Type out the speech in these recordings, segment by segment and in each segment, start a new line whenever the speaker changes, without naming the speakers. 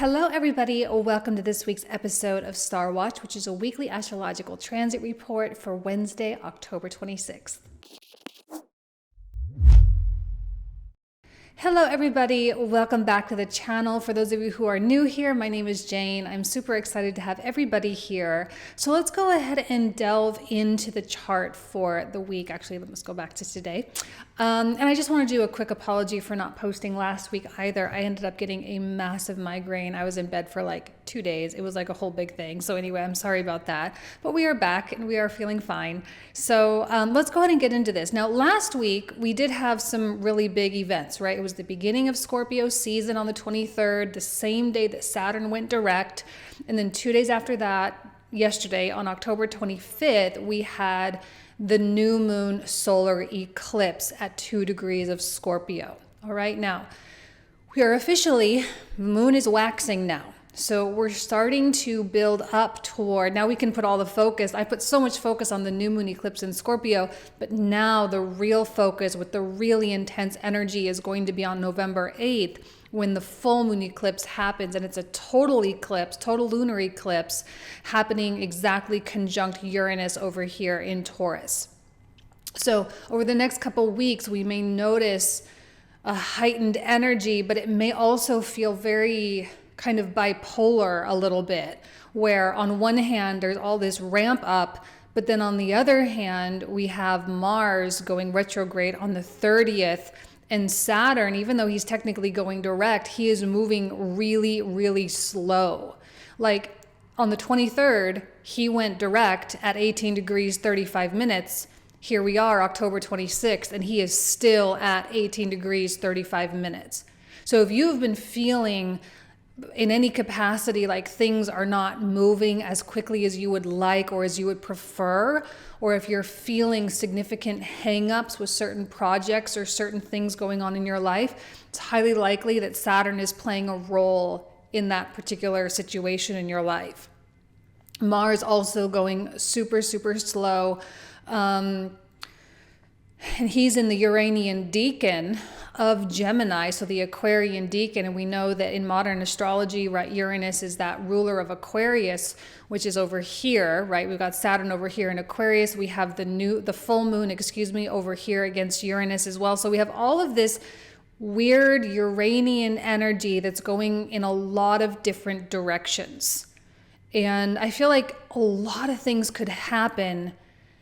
Hello, everybody. Welcome to this week's episode of Star Watch, which is a weekly astrological transit report for Wednesday, October 26th. Hello, everybody. Welcome back to the channel. For those of you who are new here, my name is Jane. I'm super excited to have everybody here. So let's go ahead and delve into the chart for the week. Actually, let's go back to today. And I just want to do a quick apology for not posting last week either. I ended up getting a massive migraine. I was in bed for like 2 days. It was like a whole big thing. So anyway, I'm sorry about that. But we are back and we are feeling fine. So let's go ahead and get into this. Now, last week, we did have some really big events, right? It was the beginning of Scorpio season on the 23rd, the same day that Saturn went direct. And then 2 days after that, yesterday on October 25th, we had the new moon solar eclipse at 2 degrees of Scorpio. All right, now we are officially, the moon is waxing now. So we're starting to build up toward, now we can put all the focus, I put so much focus on the new moon eclipse in Scorpio, but now the real focus with the really intense energy is going to be on November 8th when the full moon eclipse happens, and it's a total eclipse, total lunar eclipse happening exactly conjunct Uranus over here in Taurus. So over the next couple weeks, we may notice a heightened energy, but it may also feel very kind of bipolar a little bit, where on one hand there's all this ramp up, but then on the other hand we have Mars going retrograde on the 30th, and Saturn, even though he's technically going direct, he is moving really, really slow. Like on the 23rd, he went direct at 18 degrees 35 minutes. Here we are, October 26th, and he is still at 18 degrees 35 minutes. So if you've been feeling in any capacity like things are not moving as quickly as you would like or as you would prefer, or if you're feeling significant hang-ups with certain projects or certain things going on in your life, it's highly likely that Saturn is playing a role in that particular situation in your life. Mars also going super, super slow. And he's in the Uranian decan of Gemini, so the Aquarian decan, and we know that in modern astrology, right, Uranus is that ruler of Aquarius, which is over here, right? We've got Saturn over here in Aquarius. We have the full moon, over here against Uranus as well. So we have all of this weird Uranian energy that's going in a lot of different directions. And I feel like a lot of things could happen,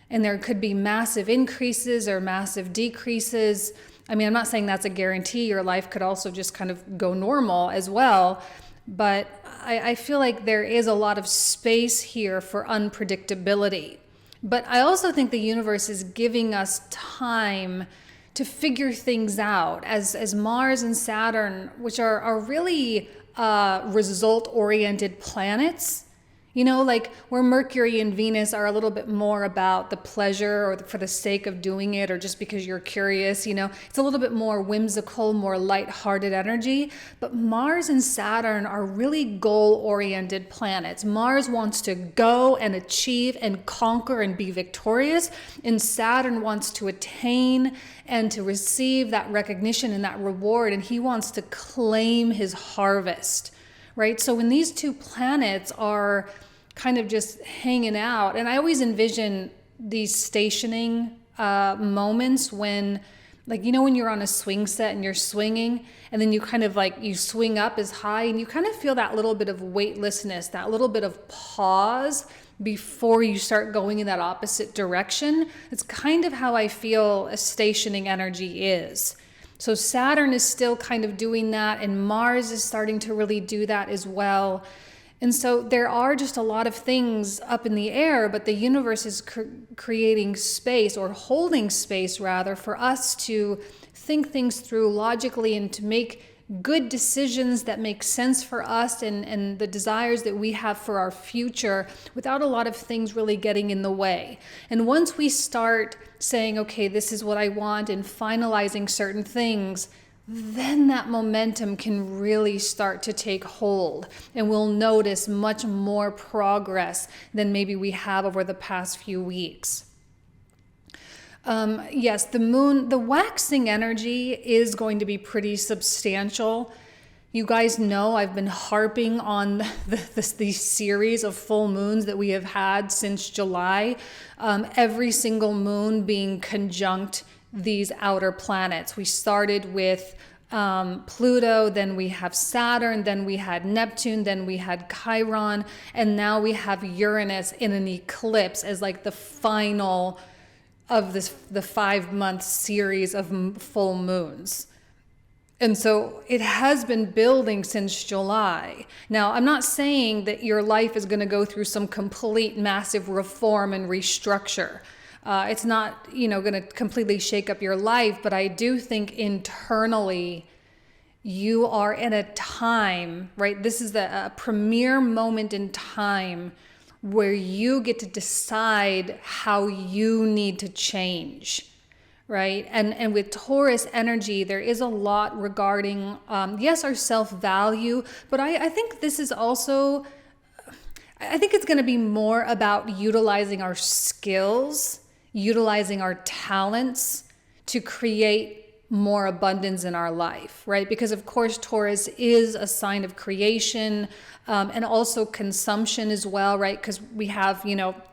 and there could be massive increases or massive decreases. I mean, I'm not saying that's a guarantee. Your life could also just kind of go normal as well. But I feel like there is a lot of space here for unpredictability. But I also think the universe is giving us time to figure things out as Mars and Saturn, which are really result-oriented planets. You know, like where Mercury and Venus are a little bit more about the pleasure or for the sake of doing it or just because you're curious, you know, it's a little bit more whimsical, more lighthearted energy. But Mars and Saturn are really goal-oriented planets. Mars wants to go and achieve and conquer and be victorious, and Saturn wants to attain and to receive that recognition and that reward, and he wants to claim his harvest. Right? So when these two planets are kind of just hanging out, and I always envision these stationing moments when, like, you know, when you're on a swing set and you're swinging, and then you kind of like, you swing up as high and you kind of feel that little bit of weightlessness, that little bit of pause before you start going in that opposite direction. It's kind of how I feel a stationing energy is. So Saturn is still kind of doing that, and Mars is starting to really do that as well. And so there are just a lot of things up in the air, but the universe is creating space, or holding space rather, for us to think things through logically and to make good decisions that make sense for us and the desires that we have for our future without a lot of things really getting in the way. And once we start saying, okay, this is what I want, and finalizing certain things, then that momentum can really start to take hold, and we'll notice much more progress than maybe we have over the past few weeks. Yes, the waxing energy is going to be pretty substantial. You guys know I've been harping on these series of full moons that we have had since July. Every single moon being conjunct these outer planets. We started with Pluto, then we have Saturn, then we had Neptune, then we had Chiron, and now we have Uranus in an eclipse as like the final of the 5-month series of full moons. And so it has been building since July. Now, I'm not saying that your life is going to go through some complete massive reform and restructure. It's not, going to completely shake up your life, but I do think internally you are in a time, right? This is a premier moment in time where you get to decide how you need to change. Right. And with Taurus energy, there is a lot regarding, yes, our self-value, but I think this is also, I think it's going to be more about utilizing our skills, utilizing our talents to create more abundance in our life, right? Because of course, Taurus is a sign of creation, and also consumption as well, right? Because we have,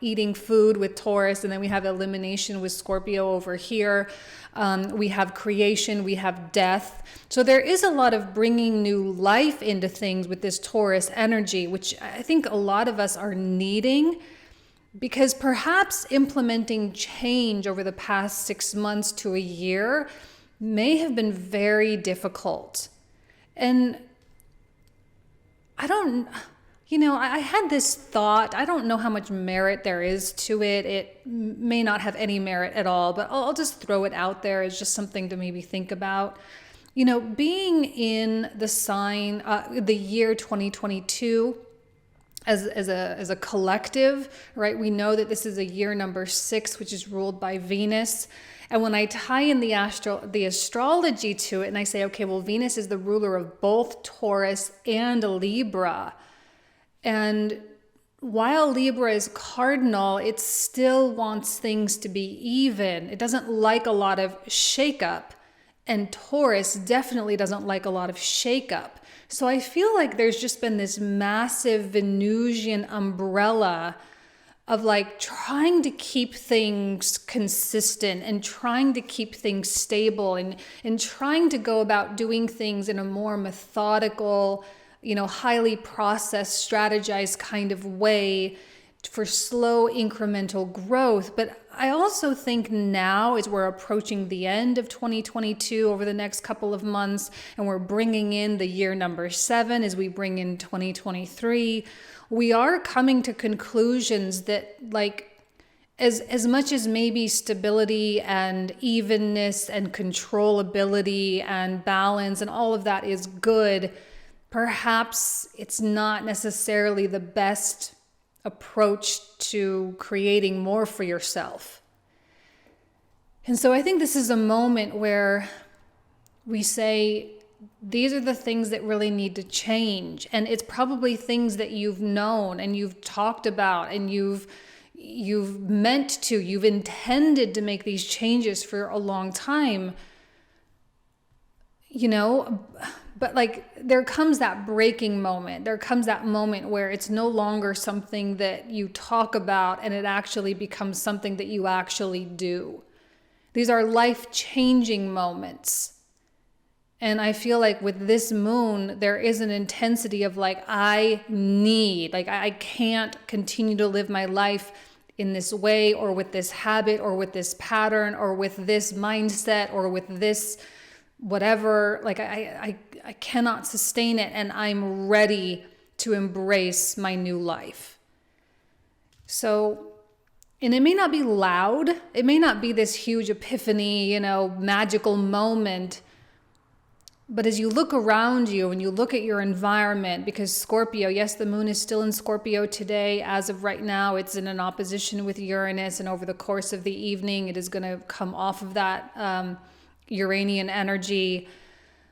eating food with Taurus, and then we have elimination with Scorpio over here. We have creation, we have death. So there is a lot of bringing new life into things with this Taurus energy, which I think a lot of us are needing, because perhaps implementing change over the past 6 months to a year may have been very difficult. And I had this thought, I don't know how much merit there is to it. It may not have any merit at all, but I'll just throw it out there as just something to maybe think about. Being in the sign, the year 2022, as a collective, right? We know that this is a year number 6, which is ruled by Venus. And when I tie in the astrology to it and I say, okay, well, Venus is the ruler of both Taurus and Libra. And while Libra is cardinal, it still wants things to be even. It doesn't like a lot of shakeup. And Taurus definitely doesn't like a lot of shakeup. So I feel like there's just been this massive Venusian umbrella of like trying to keep things consistent and trying to keep things stable and trying to go about doing things in a more methodical, highly processed, strategized kind of way for slow incremental growth. But I also think now, as we're approaching the end of 2022 over the next couple of months, and we're bringing in the year number 7 as we bring in 2023, we are coming to conclusions that, like, as much as maybe stability and evenness and controllability and balance and all of that is good, perhaps it's not necessarily the best approach to creating more for yourself. And so I think this is a moment where we say, these are the things that really need to change. And it's probably things that you've known and you've talked about and you've intended to make these changes for a long time, but like there comes that breaking moment. There comes that moment where it's no longer something that you talk about and it actually becomes something that you actually do. These are life-changing moments. And I feel like with this moon, there is an intensity of like, I can't continue to live my life in this way or with this habit or with this pattern or with this mindset or with this whatever. Like I cannot sustain it, and I'm ready to embrace my new life. So, and it may not be loud. It may not be this huge epiphany, magical moment. But as you look around you and you look at your environment, because Scorpio, yes, the moon is still in Scorpio today. As of right now, it's in an opposition with Uranus. And over the course of the evening, it is going to come off of that Uranian energy.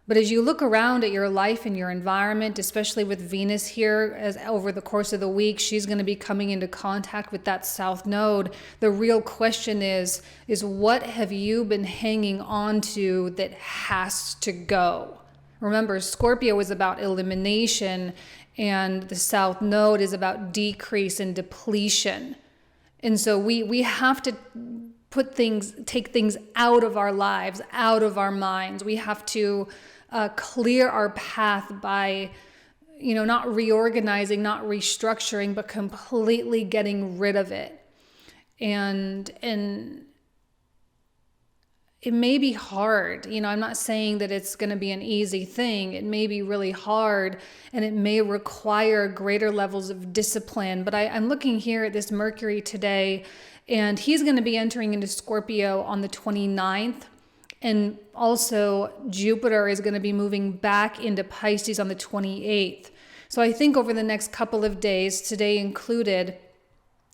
But as you look around at your life and your environment, especially with Venus here, as over the course of the week, she's going to be coming into contact with that South Node. The real question is what have you been hanging on to that has to go, Remember, Scorpio is about elimination, and the South Node is about decrease and depletion. And so we have to take things out of our lives, out of our minds. We have to clear our path by, not reorganizing, not restructuring, but completely getting rid of it. And it may be hard. I'm not saying that it's going to be an easy thing. It may be really hard, and it may require greater levels of discipline. But I'm looking here at this Mercury today, and he's going to be entering into Scorpio on the 29th. And also Jupiter is going to be moving back into Pisces on the 28th. So I think over the next couple of days, today included,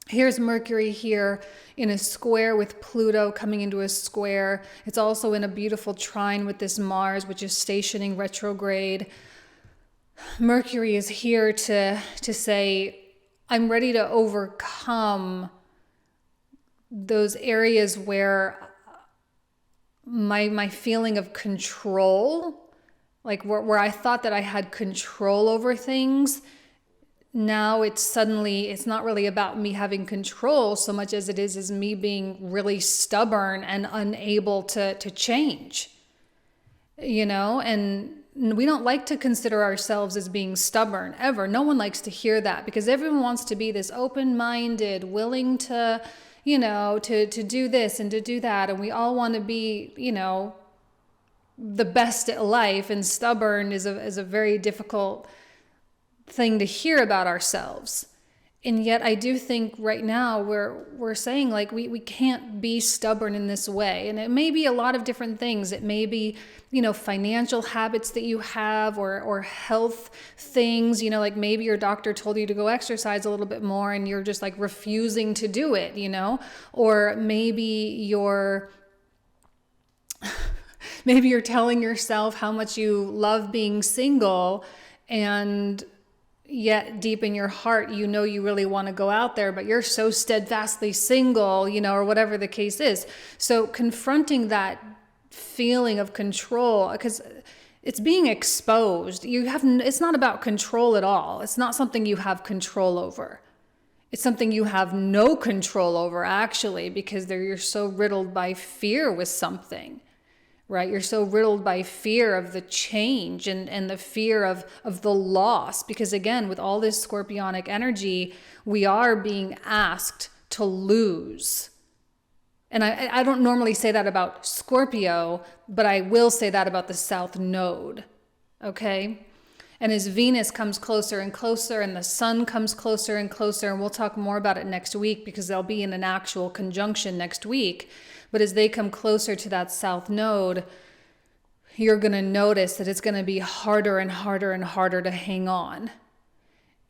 here's Mercury here in a square with Pluto coming into a square. It's also in a beautiful trine with this Mars, which is stationing retrograde. Mercury is here to say, I'm ready to overcome those areas where my feeling of control, like where I thought that I had control over things, now it's not really about me having control so much as it is me being really stubborn and unable to change, and we don't like to consider ourselves as being stubborn ever. No one likes to hear that, because everyone wants to be this open-minded, willing to, to do this and to do that. And we all want to be, the best at life, and stubborn is a very difficult thing to hear about ourselves. And yet I do think right now we're saying, like, we can't be stubborn in this way. And it may be a lot of different things. It may be, financial habits that you have, or health things, like maybe your doctor told you to go exercise a little bit more and you're just like refusing to do it, or maybe you're telling yourself how much you love being single, and yet deep in your heart, you really want to go out there, but you're so steadfastly single, or whatever the case is. So confronting that feeling of control, because it's being exposed. It's not about control at all. It's not something you have control over. It's something you have no control over, actually, because you're so riddled by fear with something. Right? You're so riddled by fear of the change and the fear of the loss. Because again, with all this scorpionic energy, we are being asked to lose. And I don't normally say that about Scorpio, but I will say that about the South Node. Okay? And as Venus comes closer and closer, and the Sun comes closer and closer, and we'll talk more about it next week because they'll be in an actual conjunction next week. But as they come closer to that South Node, you're going to notice that it's going to be harder and harder and harder to hang on.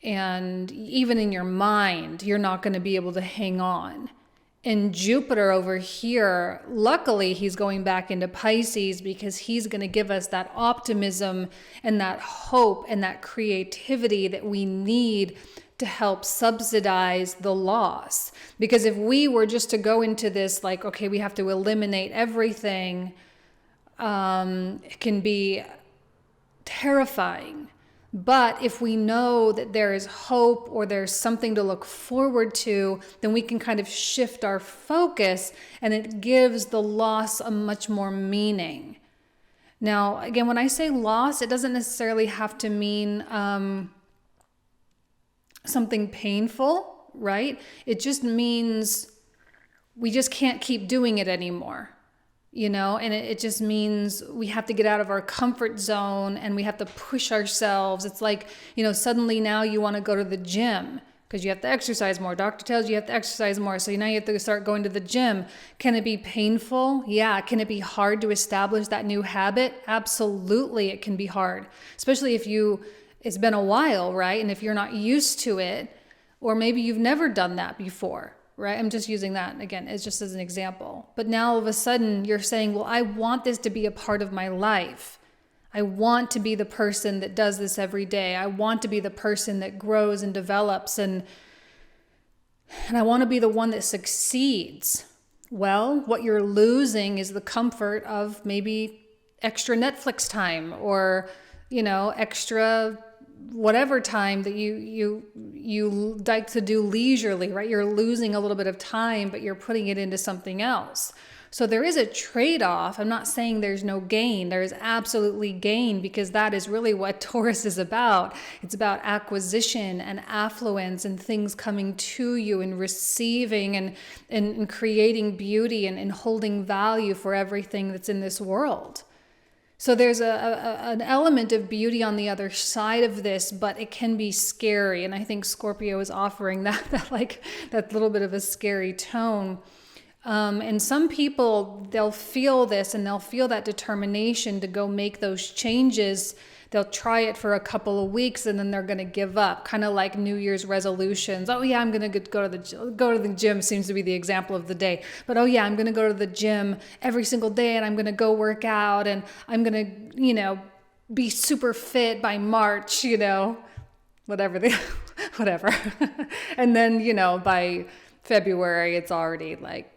And even in your mind, you're not going to be able to hang on. And Jupiter over here, luckily he's going back into Pisces, because he's going to give us that optimism and that hope and that creativity that we need to help subsidize the loss. Because if we were just to go into this like, okay, we have to eliminate everything, it can be terrifying. But if we know that there is hope, or there's something to look forward to, then we can kind of shift our focus, and it gives the loss a much more meaning. Now, again, when I say loss, it doesn't necessarily have to mean something painful, right? It just means we just can't keep doing it anymore. And it just means we have to get out of our comfort zone, and we have to push ourselves. It's like, suddenly now you want to go to the gym because you have to exercise more. Doctor tells you have to exercise more. So now you have to start going to the gym. Can it be painful? Yeah. Can it be hard to establish that new habit? Absolutely. It can be hard, especially if it's been a while, right? And if you're not used to it, or maybe you've never done that before. Right? I'm just using that again as just as an example. But now all of a sudden you're saying, well, I want this to be a part of my life. I want to be the person that does this every day. I want to be the person that grows and develops, and I want to be the one that succeeds. Well, what you're losing is the comfort of maybe extra Netflix time, or extra whatever time that you like to do leisurely, right? You're losing a little bit of time, but you're putting it into something else. So there is a trade-off. I'm not saying there's no gain. There is absolutely gain, because that is really what Taurus is about. It's about acquisition and affluence and things coming to you and receiving and creating beauty and holding value for everything that's in this world. So there's an element of beauty on the other side of this, but it can be scary. And I think Scorpio is offering that little bit of a scary tone. And some people, they'll feel this and they'll feel that determination to go make those changes. They'll try it for a couple of weeks and then they're going to give up, kind of like New Year's resolutions. Oh yeah, I'm going to go to the gym seems to be the example of the day. But oh yeah, I'm going to go to the gym every single day and I'm going to go work out and I'm going to, be super fit by March, whatever. And then, by February, it's already like,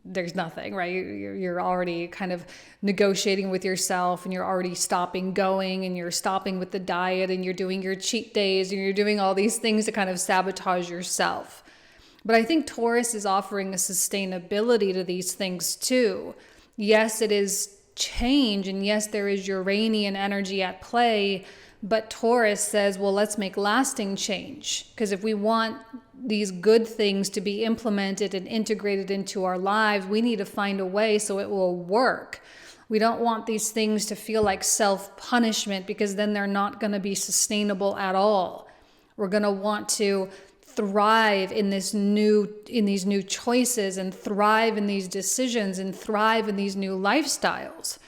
there's nothing, right? You're already kind of negotiating with yourself and you're already stopping going and you're stopping with the diet and you're doing your cheat days and you're doing all these things to kind of sabotage yourself. But I think Taurus is offering a sustainability to these things too. Yes, it is change, and yes, there is Uranian energy at play, but Taurus says, well, let's make lasting change, because if we want these good things to be implemented and integrated into our lives, we need to find a way so it will work. We don't want these things to feel like self-punishment, because then they're not going to be sustainable at all. We're going to want to thrive in these new choices and thrive in these decisions and thrive in these new lifestyles.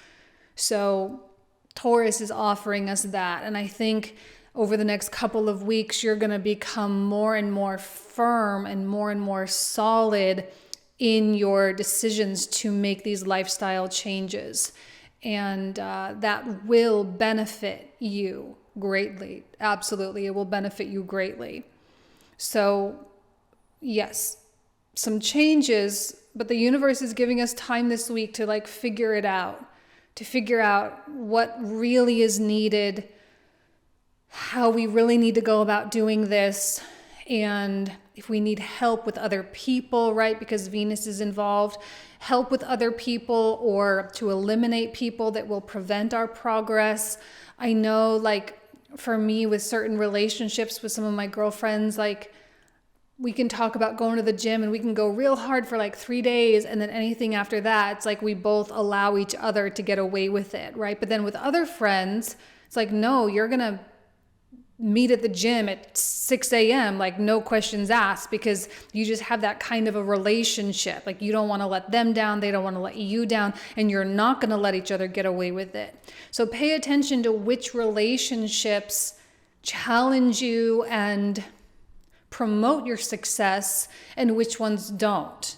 So Taurus is offering us that. And I think over the next couple of weeks, you're going to become more and more firm and more solid in your decisions to make these lifestyle changes. And that will benefit you greatly. Absolutely. It will benefit you greatly. So yes, some changes, but the universe is giving us time this week to figure it out, to figure out what really is needed, how we really need to go about doing this, and if we need help with other people, right? Because Venus is involved, help with other people or to eliminate people that will prevent our progress. I know, for me, with certain relationships with some of my girlfriends, we can talk about going to the gym and we can go real hard for 3 days, and then anything after that, it's we both allow each other to get away with it, right? But then with other friends, it's no, you're going to meet at the gym at 6 a.m., no questions asked, because you just have that kind of a relationship. You don't want to let them down, they don't want to let you down, and you're not going to let each other get away with it. So pay attention to which relationships challenge you and promote your success and which ones don't.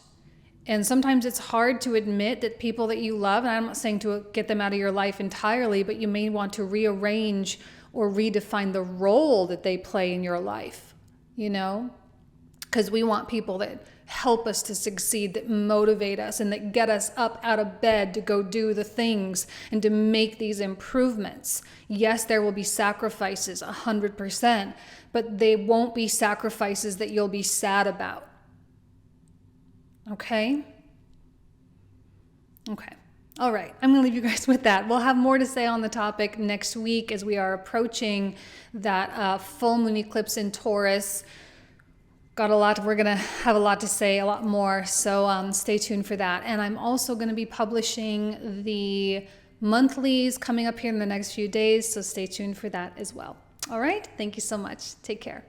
And sometimes it's hard to admit that people that you love, and I'm not saying to get them out of your life entirely, but you may want to rearrange or redefine the role that they play in your life, because we want people that help us to succeed, that motivate us and that get us up out of bed to go do the things and to make these improvements. Yes, there will be sacrifices, 100%, but they won't be sacrifices that you'll be sad about. Okay? Okay. All right, I'm going to leave you guys with that. We'll have more to say on the topic next week as we are approaching that full moon eclipse in Taurus. We're going to have a lot to say, a lot more. So stay tuned for that. And I'm also going to be publishing the monthlies coming up here in the next few days. So stay tuned for that as well. All right. Thank you so much. Take care.